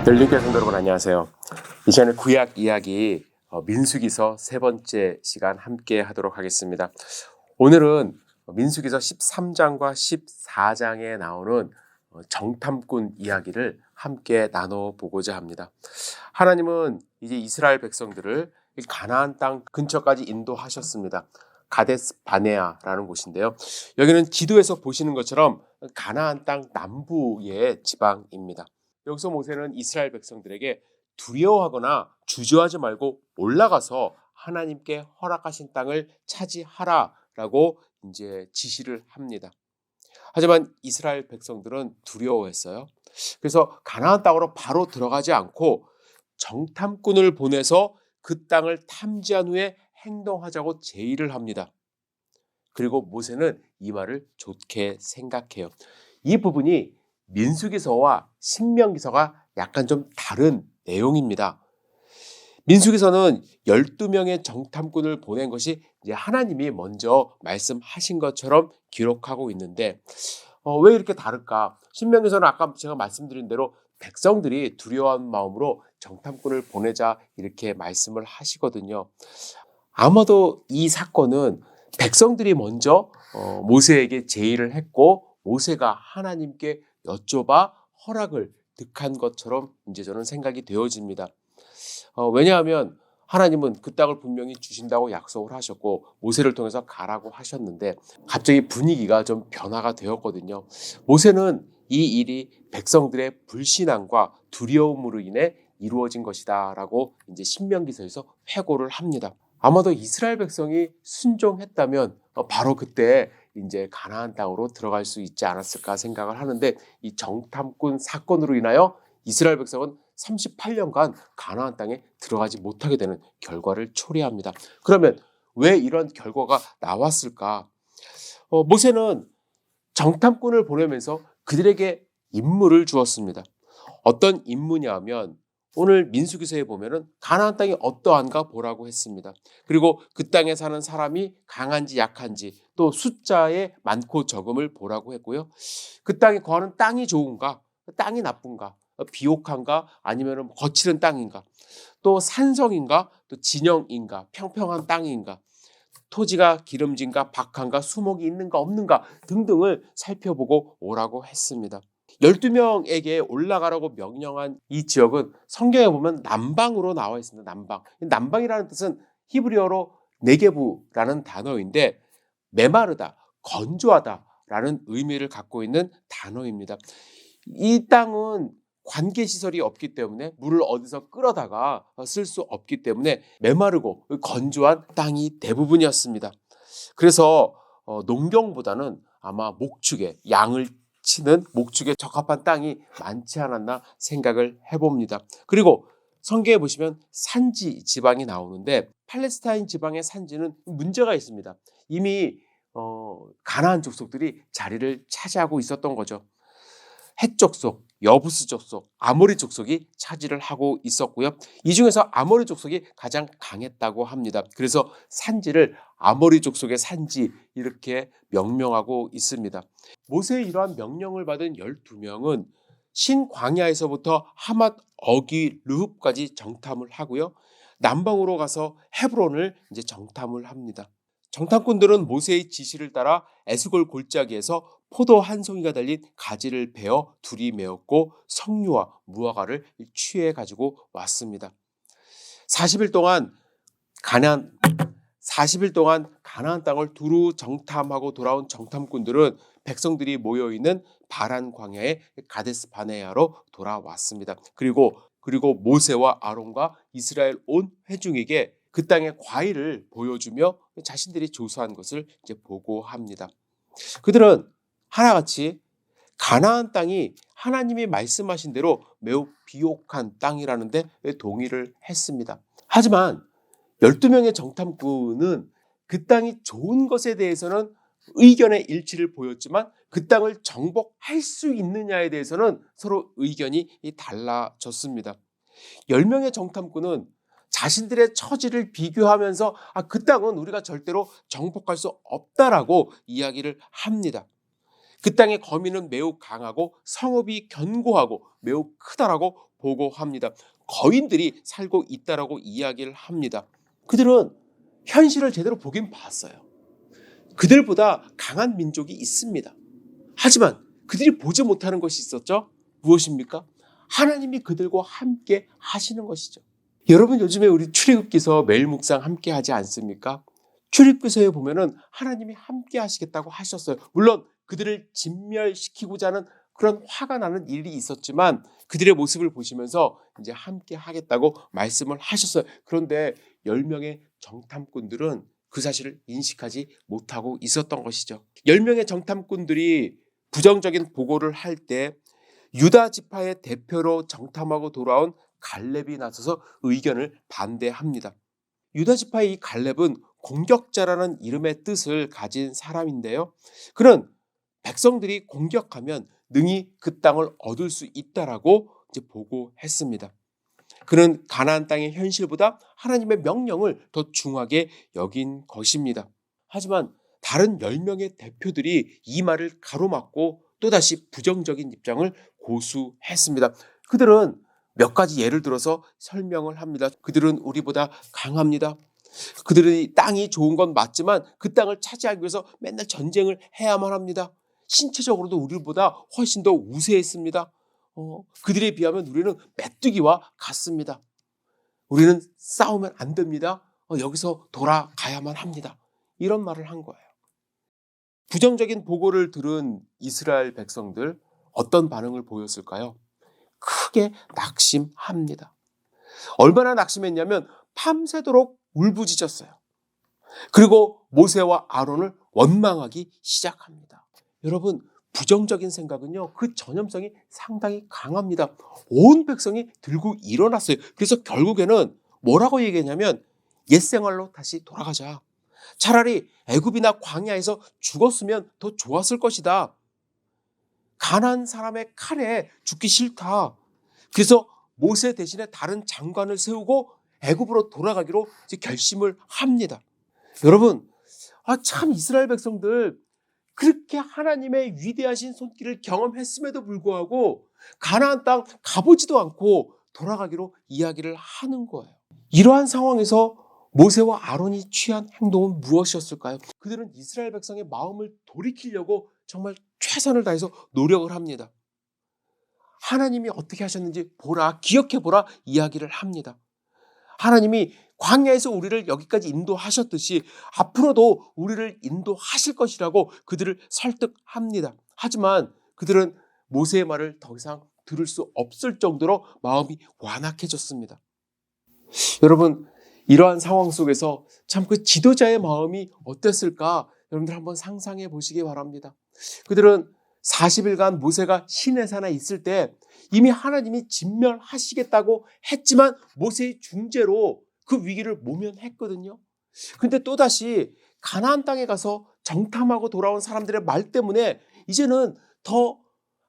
들림교회 성도 여러분 안녕하세요. 이 시간에 구약 이야기 민수기서 세 번째 시간 함께 하도록 하겠습니다. 오늘은 민수기서 13장과 14장에 나오는 정탐꾼 이야기를 함께 나눠보고자 합니다. 하나님은 이제 이스라엘 백성들을 가나안 땅 근처까지 인도하셨습니다. 가데스 바네아라는 곳인데요. 여기는 지도에서 보시는 것처럼 가나안 땅 남부의 지방입니다. 여기서 모세는 이스라엘 백성들에게 두려워하거나 주저하지 말고 올라가서 하나님께 허락하신 땅을 차지하라라고 이제 지시를 합니다. 하지만 이스라엘 백성들은 두려워했어요. 그래서 가나안 땅으로 바로 들어가지 않고 정탐꾼을 보내서 그 땅을 탐지한 후에 행동하자고 제의를 합니다. 그리고 모세는 이 말을 좋게 생각해요. 이 부분이 민수기서와 신명기서가 약간 좀 다른 내용입니다. 민수기서는 12명의 정탐꾼을 보낸 것이 이제 하나님이 먼저 말씀하신 것처럼 기록하고 있는데 왜 이렇게 다를까? 신명기서는 아까 제가 말씀드린 대로 백성들이 두려워한 마음으로 정탐꾼을 보내자 이렇게 말씀을 하시거든요. 아마도 이 사건은 백성들이 먼저 모세에게 제의를 했고 모세가 하나님께 여쭤봐 허락을 득한 것처럼 이제 저는 생각이 되어집니다. 왜냐하면 하나님은 그 땅을 분명히 주신다고 약속을 하셨고 모세를 통해서 가라고 하셨는데 갑자기 분위기가 좀 변화가 되었거든요. 모세는 이 일이 백성들의 불신앙과 두려움으로 인해 이루어진 것이다라고 이제 신명기서에서 회고를 합니다. 아마도 이스라엘 백성이 순종했다면 바로 그때 이제 가나안 땅으로 들어갈 수 있지 않았을까 생각을 하는데 이 정탐꾼 사건으로 인하여 이스라엘 백성은 38년간 가나안 땅에 들어가지 못하게 되는 결과를 초래합니다. 그러면 왜 이런 결과가 나왔을까? 모세는 정탐꾼을 보내면서 그들에게 임무를 주었습니다. 어떤 임무냐면 오늘 민수기서에 보면은 가나안 땅이 어떠한가 보라고 했습니다. 그리고 그 땅에 사는 사람이 강한지 약한지 또 숫자에 많고 적음을 보라고 했고요. 그 땅에 거하는 땅이 좋은가, 땅이 나쁜가, 비옥한가 아니면 거칠은 땅인가, 또 산성인가, 또 진영인가, 평평한 땅인가, 토지가 기름진가, 박한가, 수목이 있는가 없는가 등등을 살펴보고 오라고 했습니다. 12명에게 올라가라고 명령한 이 지역은 성경에 보면 남방으로 나와 있습니다. 남방. 남방이라는 뜻은 히브리어로 네게부라는 단어인데 메마르다, 건조하다라는 의미를 갖고 있는 단어입니다. 이 땅은 관계시설이 없기 때문에 물을 어디서 끌어다가 쓸 수 없기 때문에 메마르고 건조한 땅이 대부분이었습니다. 그래서 농경보다는 아마 목축에 양을 치는 목축에 적합한 땅이 많지 않았나 생각을 해봅니다. 그리고 성경에 보시면 산지 지방이 나오는데 팔레스타인 지방의 산지는 문제가 있습니다. 이미 가나안 족속들이 자리를 차지하고 있었던 거죠. 헷 족속, 여부스 족속, 아모리 족속이 차지를 하고 있었고요. 이 중에서 아모리 족속이 가장 강했다고 합니다. 그래서 산지를 아모리 족속의 산지 이렇게 명명하고 있습니다. 모세의 이러한 명령을 받은 12명은 신광야에서부터 하맛 어기 르흡까지 정탐을 하고요. 남방으로 가서 헤브론을 이제 정탐을 합니다. 정탐꾼들은 모세의 지시를 따라 에스골 골짜기에서 포도 한 송이가 달린 가지를 베어 둘이 메었고 석류와 무화과를 취해 가지고 왔습니다. 40일 동안 가나안 40일 동안 가나안 땅을 두루 정탐하고 돌아온 정탐꾼들은 백성들이 모여 있는 바란 광야의 가데스 바네아로 돌아왔습니다. 그리고 모세와 아론과 이스라엘 온 회중에게 그 땅의 과일을 보여주며 자신들이 조사한 것을 이제 보고합니다. 그들은 하나같이 가나안 땅이 하나님이 말씀하신 대로 매우 비옥한 땅이라는데 동의를 했습니다. 하지만 12명의 정탐꾼은 그 땅이 좋은 것에 대해서는 의견의 일치를 보였지만 그 땅을 정복할 수 있느냐에 대해서는 서로 의견이 달라졌습니다. 10명의 정탐꾼은 자신들의 처지를 비교하면서 그 땅은 우리가 절대로 정복할 수 없다라고 이야기를 합니다. 그 땅의 거민은 매우 강하고 성읍이 견고하고 매우 크다라고 보고합니다. 거인들이 살고 있다라고 이야기를 합니다. 그들은 현실을 제대로 보긴 봤어요. 그들보다 강한 민족이 있습니다. 하지만 그들이 보지 못하는 것이 있었죠. 무엇입니까? 하나님이 그들과 함께 하시는 것이죠. 여러분, 요즘에 우리 출애굽기서 매일 묵상 함께 하지 않습니까? 출애굽기서에 보면은 하나님이 함께 하시겠다고 하셨어요. 물론 그들을 진멸시키고자 하는 그런 화가 나는 일이 있었지만 그들의 모습을 보시면서 이제 함께 하겠다고 말씀을 하셨어요. 그런데 10명의 정탐꾼들은 그 사실을 인식하지 못하고 있었던 것이죠. 10명의 정탐꾼들이 부정적인 보고를 할 때 유다 지파의 대표로 정탐하고 돌아온 갈렙이 나서서 의견을 반대합니다. 유다 지파의 이 갈렙은 공격자라는 이름의 뜻을 가진 사람인데요. 그는 백성들이 공격하면 능히 그 땅을 얻을 수 있다라고 이제 보고했습니다. 그는 가나안 땅의 현실보다 하나님의 명령을 더 중하게 여긴 것입니다. 하지만 다른 10명의 대표들이 이 말을 가로막고 또다시 부정적인 입장을 고수했습니다. 그들은 몇 가지 예를 들어서 설명을 합니다. 그들은 우리보다 강합니다. 그들은 땅이 좋은 건 맞지만 그 땅을 차지하기 위해서 맨날 전쟁을 해야만 합니다. 신체적으로도 우리보다 훨씬 더 우세했습니다. 그들에 비하면 우리는 메뚜기와 같습니다. 우리는 싸우면 안 됩니다. 여기서 돌아가야만 합니다. 이런 말을 한 거예요. 부정적인 보고를 들은 이스라엘 백성들 어떤 반응을 보였을까요? 크게 낙심합니다. 얼마나 낙심했냐면 밤새도록 울부짖었어요. 그리고 모세와 아론을 원망하기 시작합니다. 여러분, 부정적인 생각은요, 그 전염성이 상당히 강합니다. 온 백성이 들고 일어났어요. 그래서 결국에는 뭐라고 얘기했냐면 옛 생활로 다시 돌아가자. 차라리 애굽이나 광야에서 죽었으면 더 좋았을 것이다. 가나안 사람의 칼에 죽기 싫다. 그래서 모세 대신에 다른 장관을 세우고 애굽으로 돌아가기로 이제 결심을 합니다. 여러분, 참 이스라엘 백성들 그렇게 하나님의 위대하신 손길을 경험했음에도 불구하고 가나안 땅 가보지도 않고 돌아가기로 이야기를 하는 거예요. 이러한 상황에서 모세와 아론이 취한 행동은 무엇이었을까요? 그들은 이스라엘 백성의 마음을 돌이키려고 정말 최선을 다해서 노력을 합니다. 하나님이 어떻게 하셨는지 보라, 기억해보라 이야기를 합니다. 하나님이 광야에서 우리를 여기까지 인도하셨듯이 앞으로도 우리를 인도하실 것이라고 그들을 설득합니다. 하지만 그들은 모세의 말을 더 이상 들을 수 없을 정도로 마음이 완악해졌습니다. 여러분, 이러한 상황 속에서 참 그 지도자의 마음이 어땠을까? 여러분들 한번 상상해 보시기 바랍니다. 그들은 40일간 모세가 시내산에 있을 때 이미 하나님이 진멸하시겠다고 했지만 모세의 중재로 그 위기를 모면했거든요. 근데 또다시 가나안 땅에 가서 정탐하고 돌아온 사람들의 말 때문에 이제는 더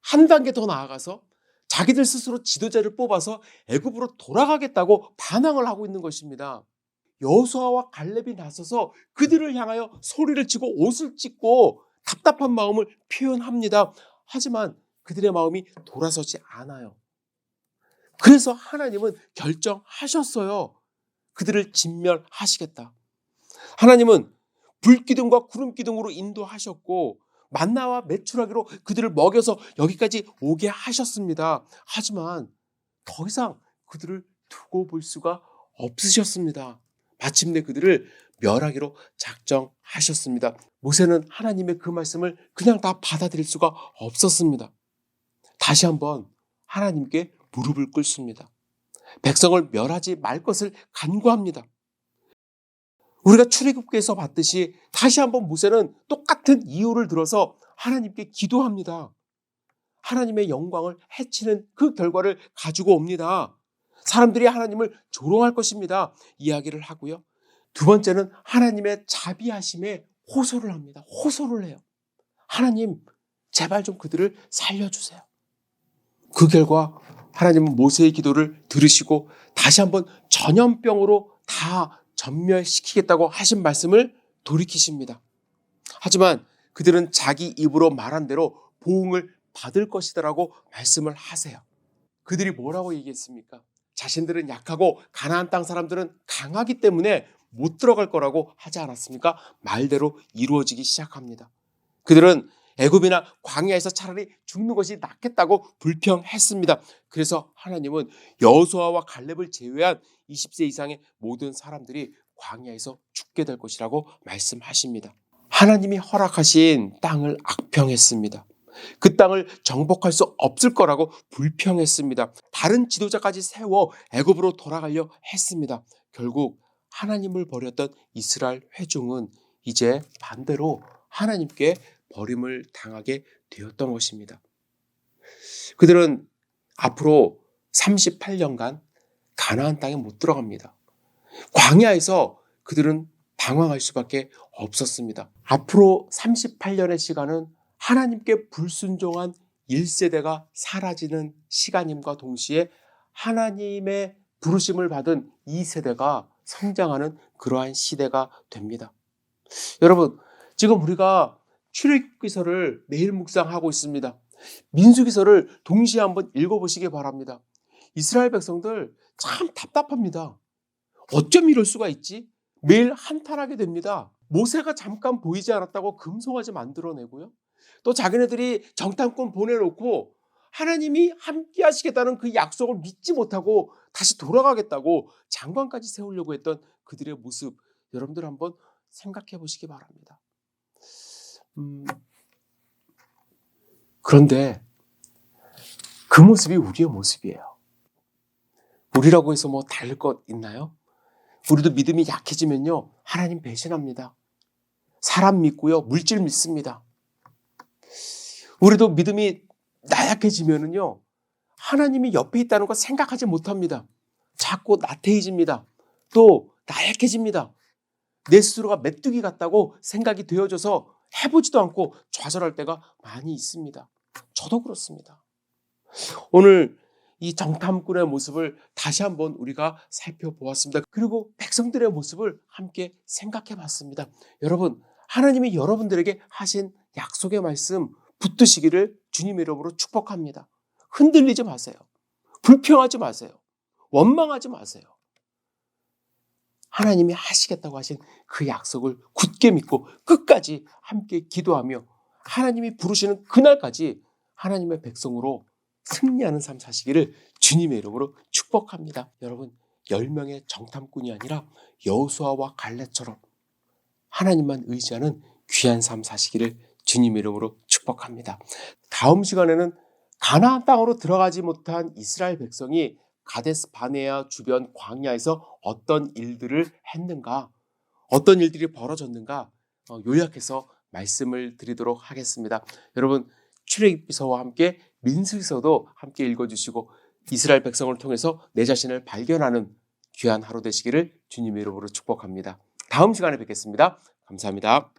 한 단계 더 나아가서 자기들 스스로 지도자를 뽑아서 애굽으로 돌아가겠다고 반항을 하고 있는 것입니다. 여호수아와 갈렙이 나서서 그들을 향하여 소리를 치고 옷을 찢고 답답한 마음을 표현합니다. 하지만 그들의 마음이 돌아서지 않아요. 그래서 하나님은 결정하셨어요. 그들을 진멸하시겠다. 하나님은 불기둥과 구름기둥으로 인도하셨고 만나와 메추라기로 그들을 먹여서 여기까지 오게 하셨습니다. 하지만 더 이상 그들을 두고 볼 수가 없으셨습니다. 마침내 그들을 멸하기로 작정하셨습니다. 모세는 하나님의 그 말씀을 그냥 다 받아들일 수가 없었습니다. 다시 한번 하나님께 무릎을 꿇습니다. 백성을 멸하지 말 것을 간구합니다. 우리가 출애굽기에서 봤듯이 다시 한번 모세는 똑같은 이유를 들어서 하나님께 기도합니다. 하나님의 영광을 해치는 그 결과를 가지고 옵니다. 사람들이 하나님을 조롱할 것입니다. 이야기를 하고요. 두 번째는 하나님의 자비하심에 호소를 합니다. 호소를 해요. 하나님, 제발 좀 그들을 살려주세요. 그 결과 하나님은 모세의 기도를 들으시고 다시 한번 전염병으로 다 전멸시키겠다고 하신 말씀을 돌이키십니다. 하지만 그들은 자기 입으로 말한 대로 보응을 받을 것이다라고 말씀을 하세요. 그들이 뭐라고 얘기했습니까? 자신들은 약하고 가나안 땅 사람들은 강하기 때문에 못 들어갈 거라고 하지 않았습니까? 말대로 이루어지기 시작합니다. 그들은 애굽이나 광야에서 차라리 죽는 것이 낫겠다고 불평했습니다. 그래서 하나님은 여호수아와 갈렙을 제외한 20세 이상의 모든 사람들이 광야에서 죽게 될 것이라고 말씀하십니다. 하나님이 허락하신 땅을 악평했습니다. 그 땅을 정복할 수 없을 거라고 불평했습니다. 다른 지도자까지 세워 애굽으로 돌아가려 했습니다. 결국 하나님을 버렸던 이스라엘 회중은 이제 반대로 하나님께 버림을 당하게 되었던 것입니다. 그들은 앞으로 38년간 가나안 땅에 못 들어갑니다. 광야에서 그들은 방황할 수밖에 없었습니다. 앞으로 38년의 시간은 하나님께 불순종한 1세대가 사라지는 시간임과 동시에 하나님의 부르심을 받은 2세대가 성장하는 그러한 시대가 됩니다. 여러분, 지금 우리가 출애굽기서를 매일 묵상하고 있습니다. 민수기서를 동시에 한번 읽어보시기 바랍니다. 이스라엘 백성들 참 답답합니다. 어쩜 이럴 수가 있지? 매일 한탄하게 됩니다. 모세가 잠깐 보이지 않았다고 금송아지 만들어내고요. 또 자기네들이 정탐꾼 보내놓고 하나님이 함께 하시겠다는 그 약속을 믿지 못하고 다시 돌아가겠다고 장관까지 세우려고 했던 그들의 모습, 여러분들 한번 생각해 보시기 바랍니다. 그런데 그 모습이 우리의 모습이에요. 우리라고 해서 뭐 다를 것 있나요? 우리도 믿음이 약해지면요, 하나님 배신합니다. 사람 믿고요, 물질 믿습니다. 우리도 믿음이 나약해지면은요, 하나님이 옆에 있다는 거 생각하지 못합니다. 자꾸 나태해집니다. 또 나약해집니다. 내 스스로가 메뚜기 같다고 생각이 되어져서 해보지도 않고 좌절할 때가 많이 있습니다. 저도 그렇습니다. 오늘 이 정탐꾼의 모습을 다시 한번 우리가 살펴보았습니다. 그리고 백성들의 모습을 함께 생각해 봤습니다. 여러분, 하나님이 여러분들에게 하신 약속의 말씀 붙드시기를 주님의 이름으로 축복합니다. 흔들리지 마세요. 불평하지 마세요. 원망하지 마세요. 하나님이 하시겠다고 하신 그 약속을 굳게 믿고 끝까지 함께 기도하며 하나님이 부르시는 그날까지 하나님의 백성으로 승리하는 삶 사시기를 주님의 이름으로 축복합니다. 여러분, 10명의 정탐꾼이 아니라 여호수아와 갈렙처럼 하나님만 의지하는 귀한 삶 사시기를 주님의 이름으로 축복합니다. 다음 시간에는 가나안 땅으로 들어가지 못한 이스라엘 백성이 가데스 바네아 주변 광야에서 어떤 일들을 했는가, 어떤 일들이 벌어졌는가 요약해서 말씀을 드리도록 하겠습니다. 여러분, 출애굽기서와 함께 민수기서도 함께 읽어주시고 이스라엘 백성을 통해서 내 자신을 발견하는 귀한 하루 되시기를 주님의 이름으로 축복합니다. 다음 시간에 뵙겠습니다. 감사합니다.